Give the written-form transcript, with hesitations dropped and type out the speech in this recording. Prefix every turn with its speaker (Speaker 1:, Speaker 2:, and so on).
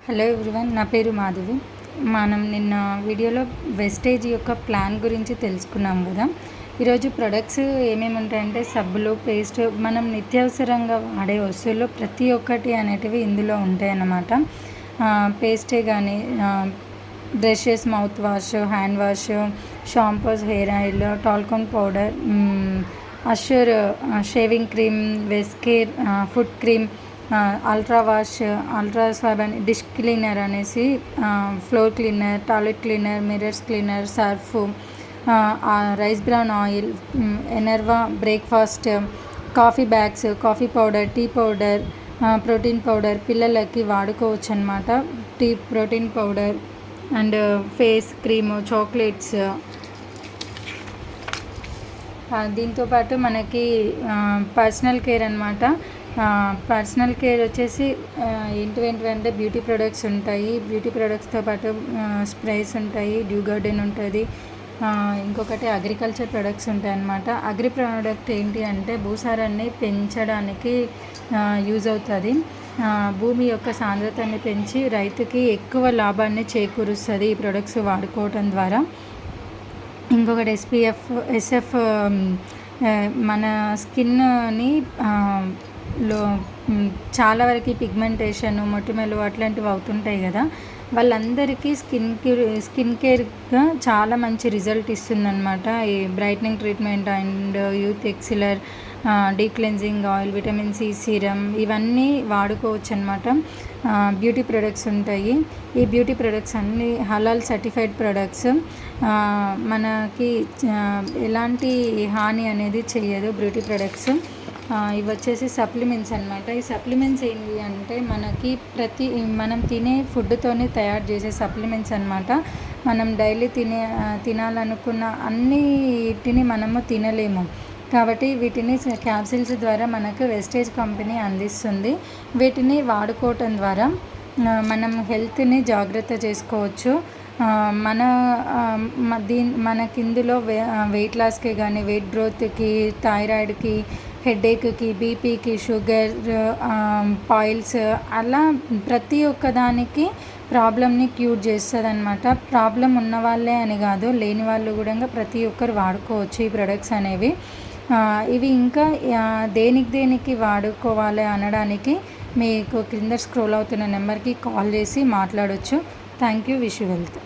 Speaker 1: Hello everyone, నా పేరు మాధవి. మనం నిన్న వీడియోలో వెస్టేజ్ యొక్క ప్లాన్ గురించి తెలుసుకున్నాం కదా. ఈరోజు ప్రొడక్ట్స్ ఏమేమి ఉంటాయంటే సబ్బులు, పేస్ట్, మనం నిత్యావసరంగా వాడే వస్తువుల్లో ప్రతి ఒక్కటి అనేటివి ఇందులో ఉంటాయి అన్నమాట. పేస్టే కానీ brushes, mouth wash, hand wash, shampoos, hair oil, talcum powder, Assure shaving cream, వెస్కేర్, foot cream, ultra wash, ultra swab అని, డిష్ క్లీనర్ అనేసి, floor cleaner, toilet cleaner, mirrors cleaner, Surf, rice bran oil, ఎనర్వా breakfast, coffee bags, coffee powder, tea powder, protein powder, పిల్లలకి వాడుకోవచ్చు అనమాట. Tea protein powder and face cream, chocolates. దీంతోపాటు మనకి personal care అనమాట. Personal care వచ్చేసి ఏంటివంటే బ్యూటీ ప్రొడక్ట్స్ ఉంటాయి. బ్యూటీ ప్రొడక్ట్స్తో పాటు స్ప్రేస్ ఉంటాయి, డ్యూ గార్డెన్ ఉంటుంది. ఇంకొకటి అగ్రికల్చర్ ప్రొడక్ట్స్ ఉంటాయి అన్నమాట. అగ్రి ప్రోడక్ట్ ఏంటి అంటే భూసారాన్ని పెంచడానికి యూజ్ అవుతుంది. భూమి యొక్క సాంద్రతని పెంచి రైతుకి ఎక్కువ లాభాన్ని చేకూరుస్తుంది ఈ ప్రొడక్ట్స్ వాడుకోవటం ద్వారా. ఇంకొకటి ఎస్ఎఫ్ మన స్కిన్ని చాలా వరకు పిగ్మెంటేషన్, మొటిమలు అట్లాంటివి అవుతుంటాయి కదా, వాళ్ళందరికీ స్కిన్ కేర్గా చాలా మంచి రిజల్ట్ ఇస్తుందన్నమాట ఈ brightening treatment and youth elixir, deep cleansing oil, vitamin C serum, ఇవన్నీ వాడుకోవచ్చు అనమాట. బ్యూటీ ప్రొడక్ట్స్ ఉంటాయి. ఈ బ్యూటీ ప్రొడక్ట్స్ అన్నీ హలాల్ సర్టిఫైడ్ ప్రొడక్ట్స్. మనకి ఎలాంటి హాని అనేది చేయదు బ్యూటీ ప్రొడక్ట్స్. ఇవి వచ్చేసి సప్లిమెంట్స్ అనమాట. ఈ సప్లిమెంట్స్ ఏంటి అంటే మనం తినే ఫుడ్తోనే తయారు చేసే సప్లిమెంట్స్ అనమాట. మనం డైలీ తినాలనుకున్న అన్నిటిని మనము తినలేము కాబట్టి వీటిని క్యాప్సిల్స్ ద్వారా మనకు వెస్టేజ్ కంపెనీ అందిస్తుంది. వీటిని వాడుకోవటం ద్వారా మనం హెల్త్ని జాగ్రత్త చేసుకోవచ్చు. మనకి ఇందులో వెయిట్ లాస్కి కానీ, వెయిట్ గ్రోత్కి, థైరాయిడ్కి, హెడేక్కి, బీపీకి, షుగర్, పాయిల్స్, అలా ప్రతి ఒక్కదానికి ప్రాబ్లమ్ని క్యూర్ చేస్తుంది అనమాట. ప్రాబ్లం ఉన్న వాళ్ళే అని కాదు, లేని వాళ్ళు కూడా ప్రతి ఒక్కరు వాడుకోవచ్చు ఈ ప్రొడక్ట్స్ అనేవి. ఇవి ఇంకా దేనికి వాడుకోవాలి అనడానికి మీకు క్రింద స్క్రోల్ అవుతున్న నెంబర్కి కాల్ చేసి మాట్లాడవచ్చు. Thank you. Wish you wealth.